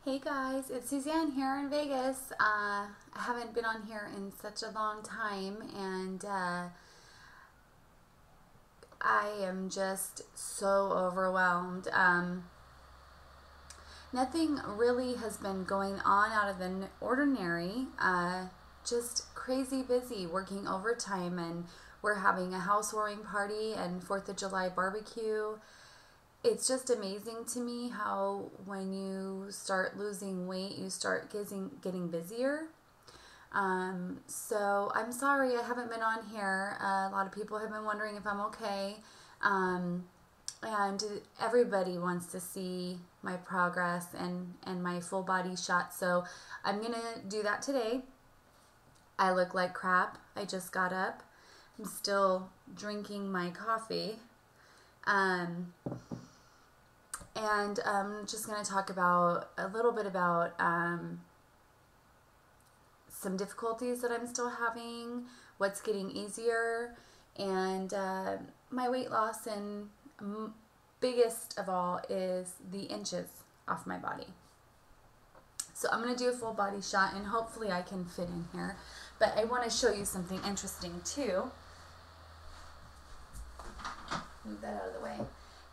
Hey guys, it's Suzanne here in Vegas. I haven't been on here in such a long time, and I am just so overwhelmed. Nothing really has been going on out of the ordinary. Just crazy busy, working overtime, and we're having a housewarming party and 4th of July barbecue. It's just amazing to me how when you start losing weight, you start getting busier. So I'm sorry I haven't been on here. A lot of people have been wondering if I'm okay. And everybody wants to see my progress and my full body shot. So I'm going to do that today. I look like crap. I just got up. I'm still drinking my coffee. And I'm just going to talk about a little bit about some difficulties that I'm still having, what's getting easier, and my weight loss, and biggest of all is the inches off my body. So I'm going to do a full body shot, and hopefully I can fit in here. But I want to show you something interesting too. Move that out of the way.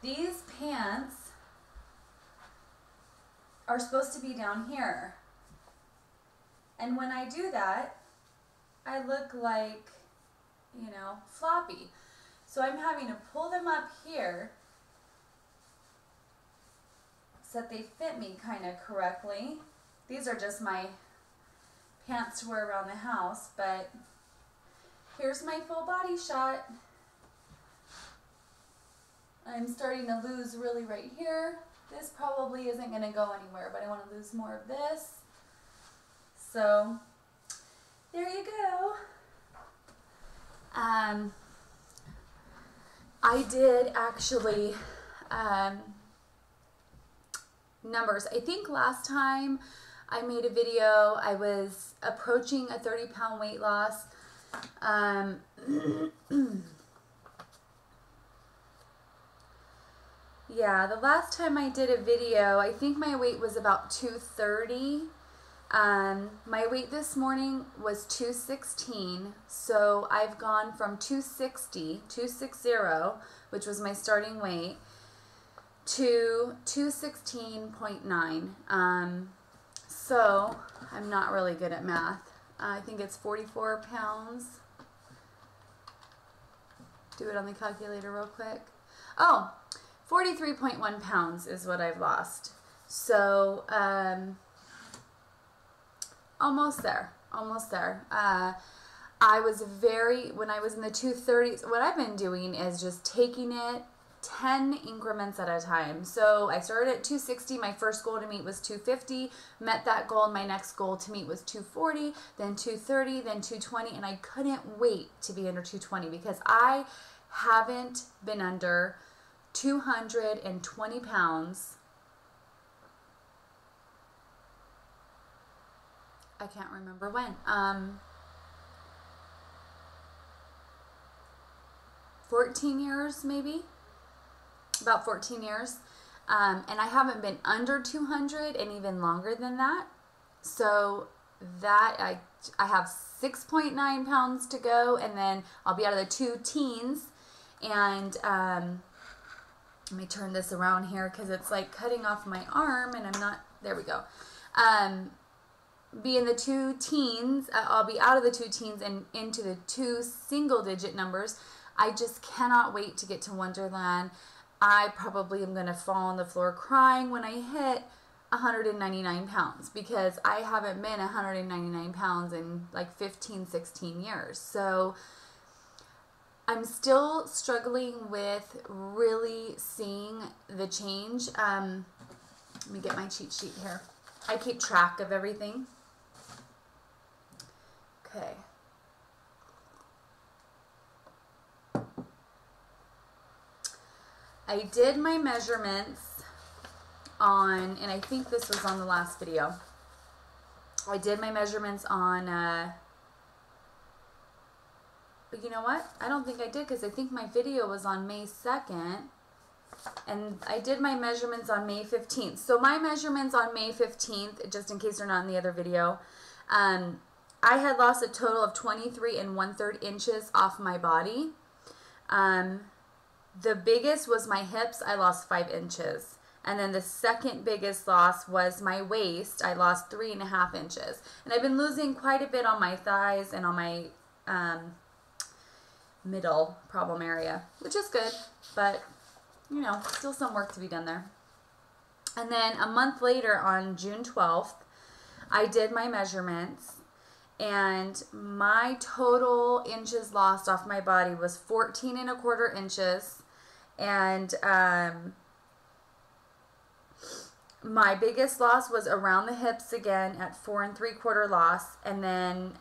These pants are supposed to be down here. And when I do that, I look like, you know, floppy. So I'm having to pull them up here so that they fit me kind of correctly. These are just my pants to wear around the house, but here's my full body shot. I'm starting to lose really right here. This probably isn't going to go anywhere, but I want to lose more of this. So, there you go. I did actually, numbers. I think last time I made a video, I was approaching a 30-pound weight loss. Yeah, the last time I did a video, I think my weight was about 230. My weight this morning was 216, so I've gone from 260, which was my starting weight, to 216.9. So I'm not really good at math. I think it's 44 pounds. Do it on the calculator real quick. Oh, 43.1 pounds is what I've lost. So, almost there. I was when I was in the 230s, what I've been doing is just taking it 10 increments at a time. So I started at 260. My first goal to meet was 250. Met that goal. My next goal to meet was 240, then 230, then 220. And I couldn't wait to be under 220 because I haven't been under 220 pounds. I can't remember when. 14 years maybe? About 14 years. And I haven't been under 200 and even longer than that. So that I have 6.9 pounds to go, and then I'll be out of the two teens. And let me turn this around here because it's like cutting off my arm and I'm not, there we go. Be in the two teens, I'll be out of the two teens and into the two single-digit numbers. I just cannot wait to get to Wonderland. I probably am going to fall on the floor crying when I hit 199 pounds because I haven't been 199 pounds in like 15, 16 years. So I'm still struggling with really seeing the change. Let me get my cheat sheet here. I keep track of everything. Okay. I did my measurements on, and I think this was on the last video. I did my measurements on, but you know what? I don't think I did because I think my video was on May 2nd. And I did my measurements on May 15th. So my measurements on May 15th, just in case they're not in the other video, I had lost a total of 23 1/3 inches off my body. The biggest was my hips. I lost 5 inches. And then the second biggest loss was my waist. I lost 3.5 inches. And I've been losing quite a bit on my thighs and on my middle problem area, which is good, but you know, still some work to be done there. And then a month later, on June 12th, I did my measurements, and my total inches lost off my body was 14 1/4 inches, and my biggest loss was around the hips again at 4 3/4 loss, and then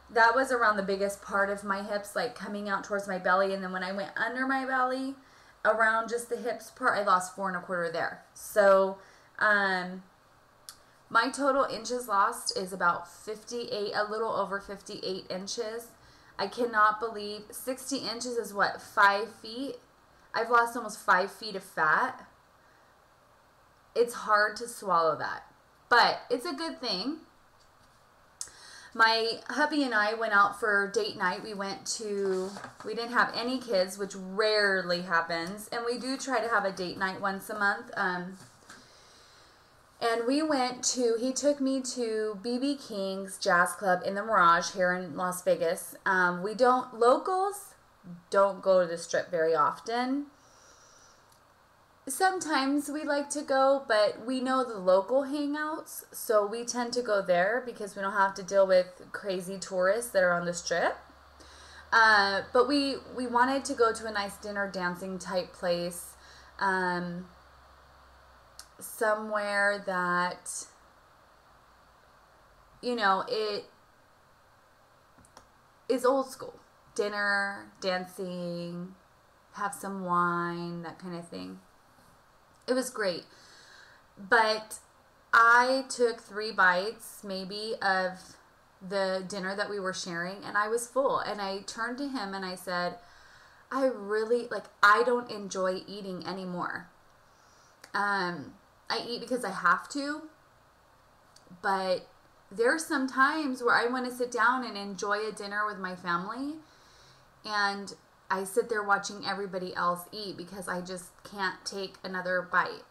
that was around the biggest part of my hips, like coming out towards my belly. And then when I went under my belly, around just the hips part, I lost 4 1/4 there. So my total inches lost is about 58, a little over 58 inches. I cannot believe 60 inches is what, 5 feet? I've lost almost 5 feet of fat. It's hard to swallow that, but it's a good thing. My hubby and I went out for date night. We didn't have any kids, which rarely happens. And we do try to have a date night once a month. And he took me to BB King's Jazz Club in the Mirage here in Las Vegas. Locals don't go to the Strip very often. Sometimes we like to go, but we know the local hangouts, so we tend to go there because we don't have to deal with crazy tourists that are on the Strip. But we wanted to go to a nice dinner dancing type place, somewhere that, you know, it is old school. Dinner, dancing, have some wine, that kind of thing. It was great, but I took 3 bites maybe of the dinner that we were sharing, and I was full. And I turned to him and I said, I don't enjoy eating anymore. I eat because I have to, but there's some times where I want to sit down and enjoy a dinner with my family, and I sit there watching everybody else eat because I just can't take another bite.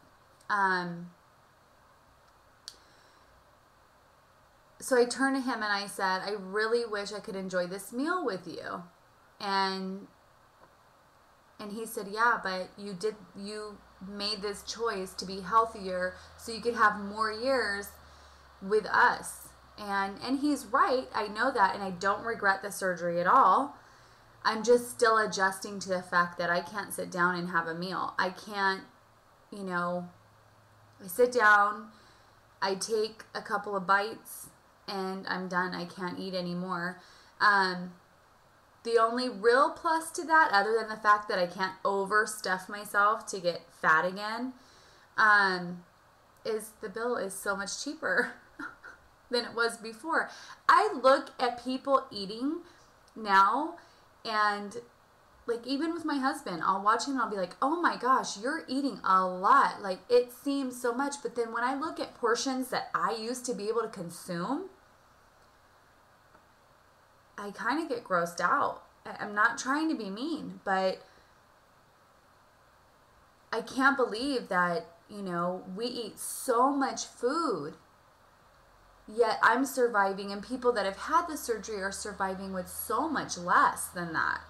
So I turned to him and I said, I really wish I could enjoy this meal with you. And he said, yeah, but you made this choice to be healthier so you could have more years with us. And he's right. I know that, and I don't regret the surgery at all. I'm just still adjusting to the fact that I can't sit down and have a meal. I can't, I sit down, I take a couple of bites, and I'm done. I can't eat anymore. The only real plus to that, other than the fact that I can't overstuff myself to get fat again, is the bill is so much cheaper than it was before. I look at people eating now, and like even with my husband, I'll watch him and I'll be like, oh my gosh, you're eating a lot. Like it seems so much. But then when I look at portions that I used to be able to consume, I kind of get grossed out. I'm not trying to be mean, but I can't believe that, we eat so much food, yet I'm surviving, and people that have had the surgery are surviving with so much less than that.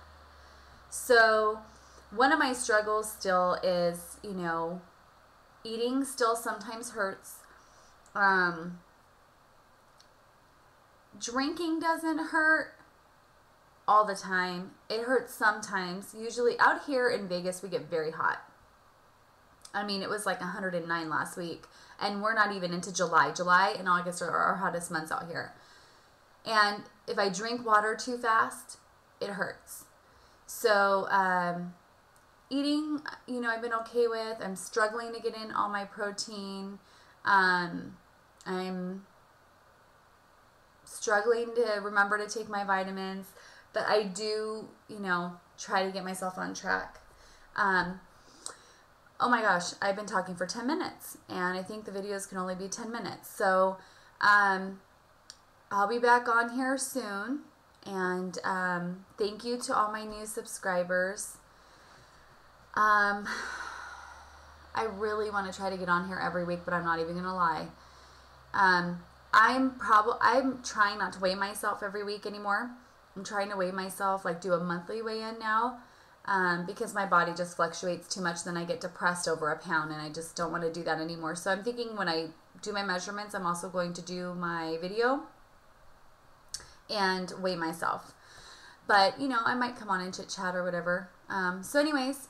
So one of my struggles still is, eating still sometimes hurts. Drinking doesn't hurt all the time. It hurts sometimes. Usually out here in Vegas, we get very hot. I mean, it was like 109 last week, and we're not even into July. July and August are our hottest months out here. And if I drink water too fast, it hurts. So eating, I've been okay with. I'm struggling to get in all my protein. I'm struggling to remember to take my vitamins. but I do, you know, try to get myself on track. Oh my gosh, I've been talking for 10 minutes, and I think the videos can only be 10 minutes. So I'll be back on here soon, and thank you to all my new subscribers. I really want to try to get on here every week, but I'm not even going to lie. I'm trying not to weigh myself every week anymore. I'm trying to weigh myself, like do a monthly weigh-in now. Because my body just fluctuates too much, then I get depressed over a pound, and I just don't want to do that anymore. So I'm thinking when I do my measurements, I'm also going to do my video and weigh myself. But, you know, I might come on and chit chat or whatever. So anyways,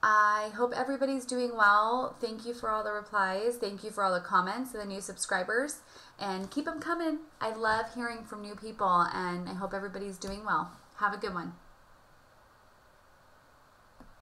I hope everybody's doing well. Thank you for all the replies. Thank you for all the comments and the new subscribers. And keep them coming. I love hearing from new people, and I hope everybody's doing well. Have a good one.